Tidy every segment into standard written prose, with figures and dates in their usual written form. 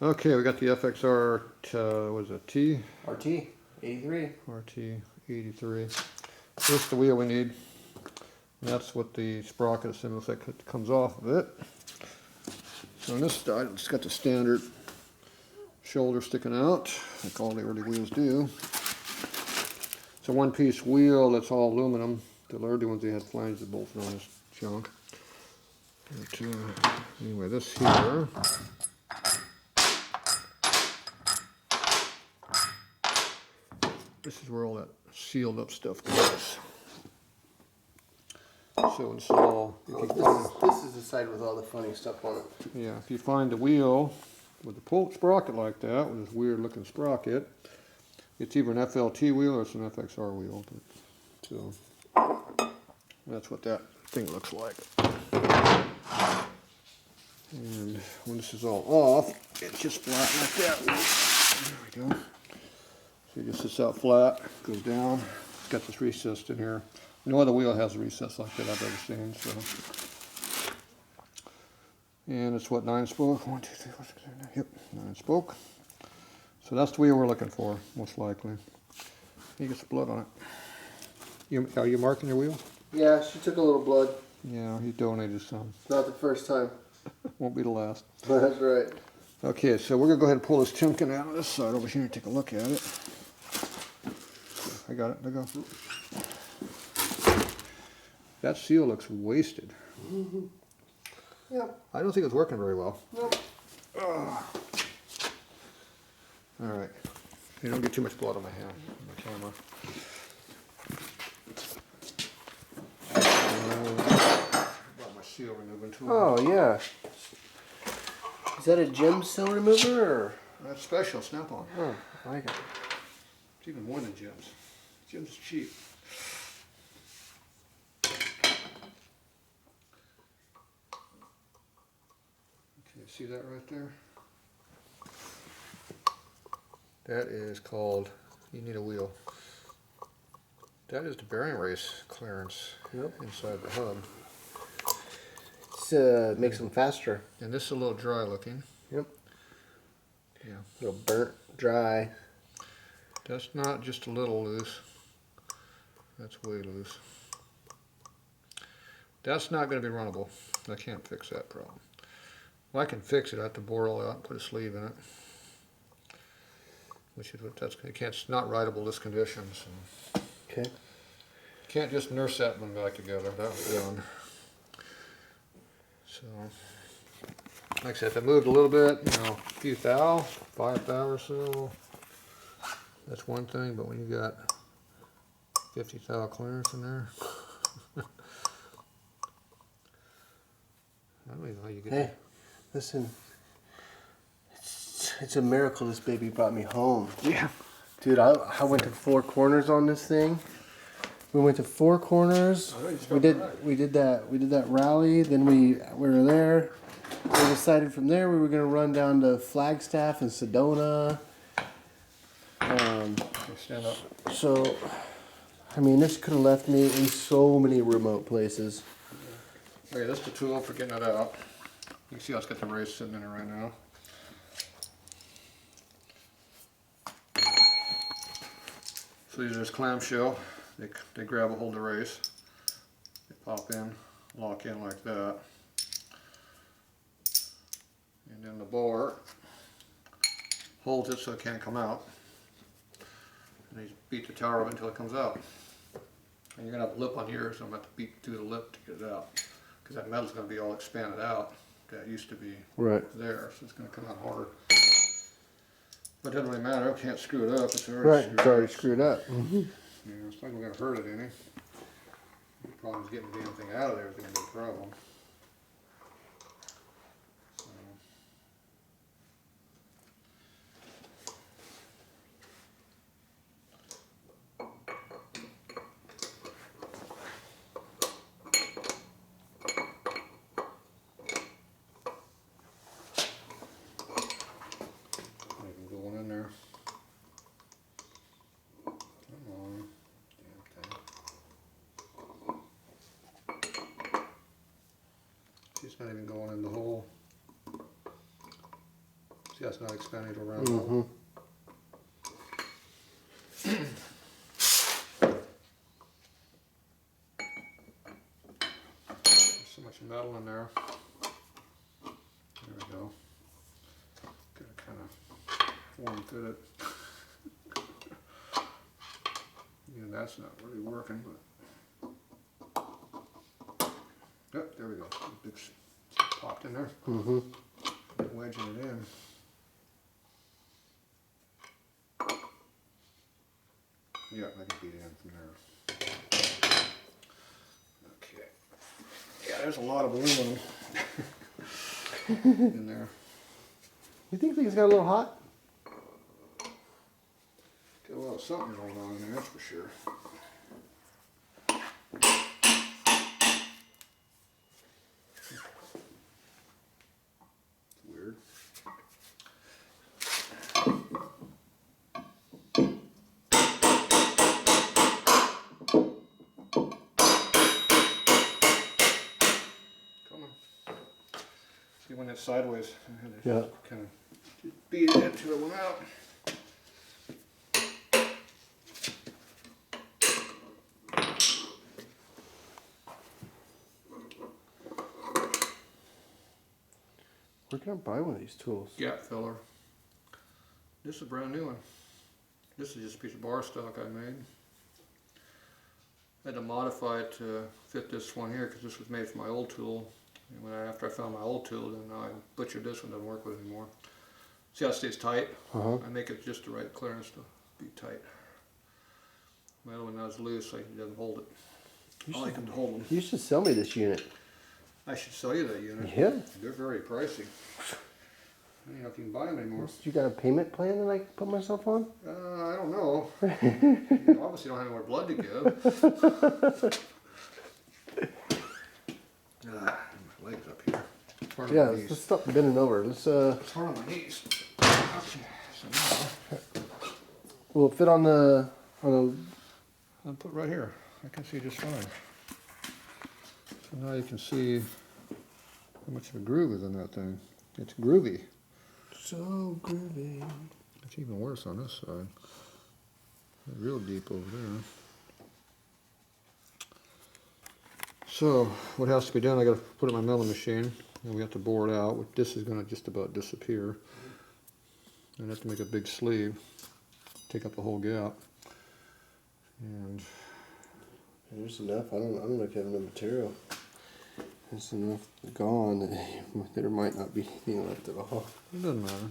Okay, we got the FXR, what is it, T? RT 83. RT 83. This is the wheel we need. And that's what the sprocket assembly that comes off of it. So on this side, it's got the standard shoulder sticking out, like all the early wheels do. It's a one-piece wheel that's all aluminum. The early ones, they had flanges that bolted on this junk. But, anyway, this here. This is where all that sealed up stuff goes. So it's all. This is the side with all the funny stuff on it. Yeah, if you find the wheel with a sprocket like that, with this weird looking sprocket, it's either an FLT wheel or it's an FXR wheel. So that's what that thing looks like. And when this is all off, it's just flat like that. There we go. So it just sits out flat, goes down. It's got this recessed in here. No other wheel has a recess like that I've ever seen. So, and it's what, 9 spoke? 1, 2, 3, 4, 6, 7, 8. Yep, 9 spoke. So that's the wheel we're looking for, most likely. You get some blood on it. Are you marking your wheel? Yeah, she took a little blood. Yeah, he donated some. Not the first time. Won't be the last. That's right. Okay, so we're gonna go ahead and pull this chunkin out of this side over here and take a look at it. I got it. There you go. That seal looks wasted. Mm-hmm. Yep. I don't think it's working very well. Nope. All right. You don't get too much blood on my hand, on my camera. Got my seal removing tool. Oh, yeah. Is that a gem seal remover or? That's special, Snap-on. Oh, I like it. It's even more than gems. Gems is cheap. Okay, see that right there? That is called, you need a wheel. That is the bearing race clearance. Yep. Inside the hub. This makes them faster. And this is a little dry looking. Yep. Yeah. A little burnt, dry. That's not just a little loose. That's way loose. That's not going to be runnable. I can't fix that problem. Well, I can fix it. I have to bore all out and put a sleeve in it. Which is what it's not rideable this condition. So. Okay. Can't just nurse that one back together. That was done. So, like I said, if it moved a little bit, you know, a few thou, 5 thou or so, that's one thing. But when you got 50 thou clearance in there, I don't even know how you get Hey, listen. It's a miracle this baby brought me home. Yeah. Dude, I went to 4 corners on this thing. We went to 4 corners. We did that rally. Then we were there. We decided from there we were gonna run down to Flagstaff and Sedona. Stand up. So, I mean, this could have left me in so many remote places. Okay, this is the tool for getting it out. You can see I've got the race sitting in it right now. So these are just clamshell. They grab a hold of the race. They pop in, lock in like that. And then the bar holds it so it can't come out. And you beat the tower of it until it comes out. And you're going to have a lip on yours, so I'm going to have to beat through the lip to get it out. Because that metal's going to be all expanded out. That used to be there, so it's going to come out hard. But it doesn't really matter, I can't screw it up, it's already screwed up. Yeah, it's not going to hurt it any. The problem is getting the damn thing out of there is going to be a problem. So. Going in there. Come on, damn thing. She's not even going in the hole. See, that's not expanding to around all. There's so much metal in there. There we go. Gotta kind of form fit it. Yeah, that's not really working, but. Yep, there we go. It's popped in there. Wedging it in. Yeah, I can beat it in from there. Okay. Yeah, there's a lot of aluminum in there. You think things got a little hot? Got a lot of something going on in there, that's for sure. It's weird. See, when it's sideways, I had to kind of beat it until it went out. Where can I buy one of these tools? Gap filler. This is a brand new one. This is just a piece of bar stock I made. I had to modify it to fit this one here because this was made for my old tool. And after I found my old tool, then I butchered this one, doesn't work with it anymore. See how it stays tight? I make it just the right clearance to be tight. My other one now is loose, so it doesn't hold it. I like them to hold them. You should sell me this unit. I should sell you that unit. Yeah. They're very pricey. I don't know if you can buy them anymore. You got a payment plan that I can put myself on? I don't know. You obviously don't have any more blood to give. My legs up here. Hard on Yeah, my knees. let's stop bending over. Let's It's hard on my knees. Okay, so now will it fit on the I'll put right here. I can see just fine. So now you can see how much of a groove is in that thing. It's groovy. So groovy. It's even worse on this side. Real deep over there. So what has to be done, I got to put it in my milling machine and we have to bore it out. This is going to just about disappear. And I have to make a big sleeve, take up the whole gap. And There's enough. I don't know if you have enough material. There's enough gone that there might not be anything left at all. it doesn't matter.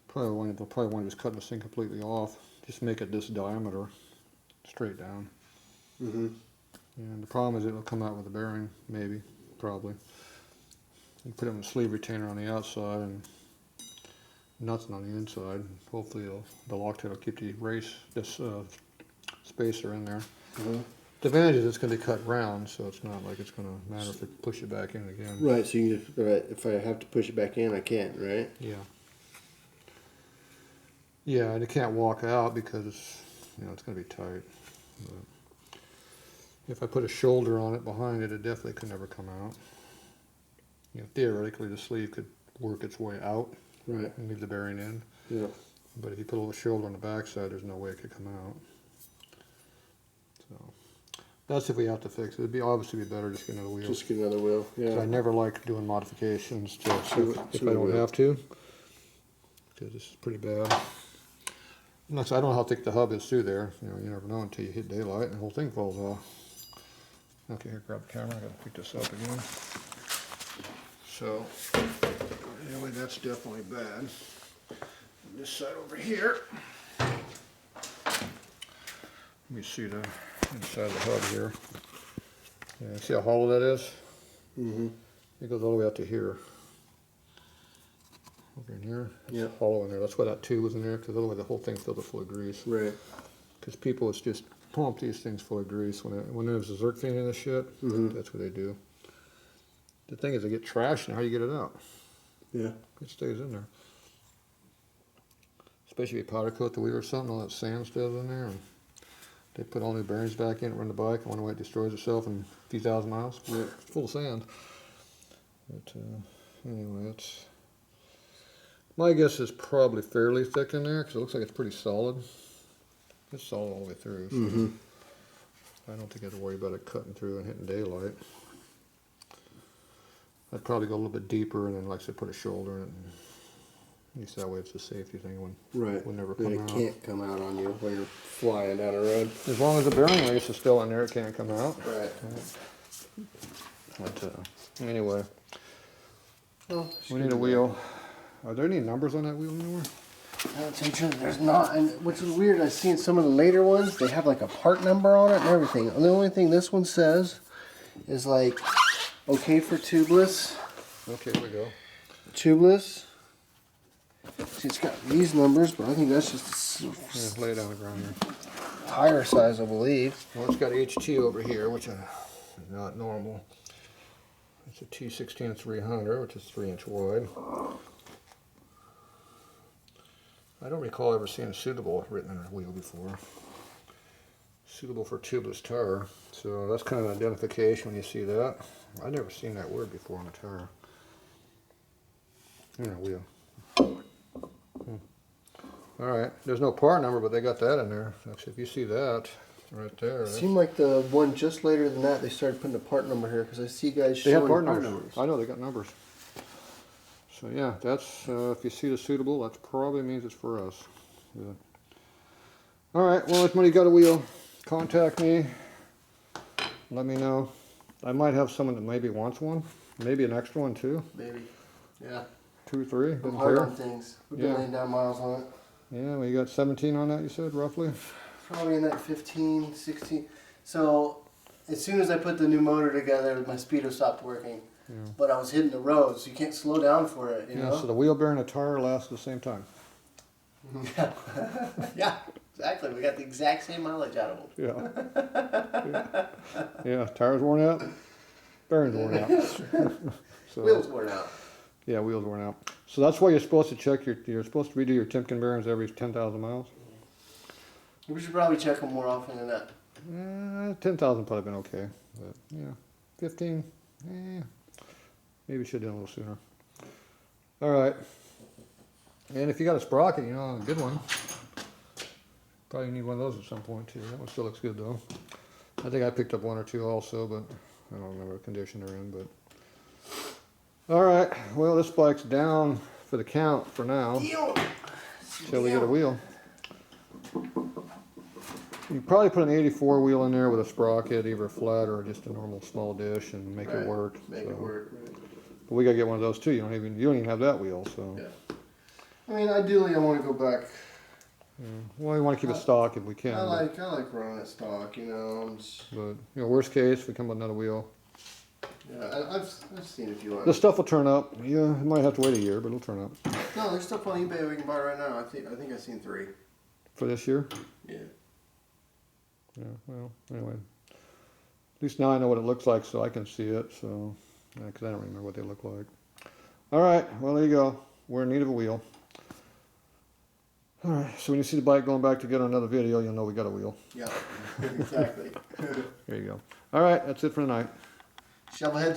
Probably want to just cut this thing completely off. Just make it this diameter, straight down. And the problem is it'll come out with a bearing, maybe, probably. You put it in a sleeve retainer on the outside and nothing on the inside. Hopefully the Loctite will keep the this spacer in there. The advantage is it's going to be cut round, so it's not like it's going to matter if it push it back in again. Right, so you can, if I have to push it back in, I can't, right? Yeah. Yeah, and it can't walk out because it's, it's going to be tight. But if I put a shoulder on it behind it, it definitely could never come out. Theoretically, the sleeve could work its way out and leave the bearing in. Yeah. But if you put a little shoulder on the backside, there's no way it could come out. So that's if we have to fix it. It'd be obviously be better just get another wheel. Just get another wheel. Yeah. So I never like doing modifications to if I don't have to, because this is pretty bad. I don't know how thick the hub is through there. You never know until you hit daylight and the whole thing falls off. Okay, here, grab the camera. I gotta pick this up again. So anyway, that's definitely bad. And this side over here. Let me see the inside of the hub here. Yeah, see how hollow that is? It goes all the way out to here. Over in here. It's hollow in there. That's why that tube was in there, because otherwise the whole thing's filled full of grease. Right. Because people just pump these things full of grease. When there's a zircon in this shit, that's what they do. The thing is, they get trashed, and how do you get it out? Yeah. It stays in there. Especially if you powder coat the wheel or something, all that sand stays in there. And they put all new bearings back in it, run the bike, and one way it destroys itself in a few thousand miles. Yeah. It's full of sand. But anyway, My guess is probably fairly thick in there because it looks like it's pretty solid. It's solid all the way through. So I don't think I have to worry about it cutting through and hitting daylight. I'd probably go a little bit deeper and then, like I said, put a shoulder in it. And at least that way it's a safety thing. Would never come Then out. it can't come out on you when you're flying down the road. As long as the bearing race is still in there, it can't come out. Right. But anyway, Oh, we need a wheel. Are there any numbers on that wheel anymore? I don't think so, there's not, and which is weird, I've seen some of the later ones, they have like a part number on it and everything. And the only thing this one says is like, okay for tubeless. Okay, here we go. Tubeless. See, it's got these numbers, but I think that's just Yeah, lay it on the ground here. tire size, I believe. Well, it's got HT over here, which is not normal. It's a T16-300, which is 3-inch wide. I don't recall ever seeing suitable written on a wheel before. Suitable for tubeless tire. So that's kind of an identification when you see that. I've never seen that word before on a tire. In a wheel. Alright, there's no part number, but they got that in there. Actually, if you see that right there. It seemed like the one just later than that, they started putting a part number here because I see guys They showing have part numbers. I know they got numbers. So yeah, that's if you see the suitable, that probably means it's for us. Yeah. All right. Well, if you got a wheel, contact me. Let me know. I might have someone that maybe wants one, maybe an extra one too. Maybe. Yeah. 2 or 3. I'm Doesn't hard care. on things. We've been laying down miles on it. Yeah. Well, you got 17 on that. You said roughly. Probably in that 15, 16. So as soon as I put the new motor together, my speedo stopped working. Yeah. But I was hitting the road, so you can't slow down for it, you Yeah. know? So the wheel bearing and the tire last at the same time. Yeah. Yeah, exactly. We got the exact same mileage out of them. Yeah. Yeah. Tires worn out. Bearings worn out. So, Wheels worn out. Yeah, wheels worn out. So that's why you're supposed to check you're supposed to redo your Timken bearings every 10,000 miles. We should probably check them more often than that. 10,000 probably been okay, but yeah, 15, maybe should have done a little sooner. All right, and if you got a sprocket, you know, a good one, probably need one of those at some point too. That one still looks good though. I think I picked up 1 or 2 also, but I don't remember what condition they're in. But all right, well, this bike's down for the count for now until we get a wheel. You probably put an 84 wheel in there with a sprocket, either flat or just a normal small dish, and make it work. Make it work. Right. But we gotta get one of those too. You don't even have that wheel, so. Yeah. I mean, ideally, I want to go back. Yeah. Well, we want to keep it stock if we can. I like running it stock, you know. But you know, worst case, we come with another wheel. Yeah, I've seen a few on. The stuff will turn up. Yeah, it might have to wait a year, but it'll turn up. No, there's stuff on eBay we can buy right now. I think I've seen 3. For this year. Yeah. Yeah. Well, anyway. At least now I know what it looks like, so I can see it. So, because I don't remember what they look like. All right. Well, there you go. We're in need of a wheel. All right. So when you see the bike going back to get on another video, you'll know we got a wheel. Yeah. Exactly. There you go. All right. That's it for tonight. Shovelhead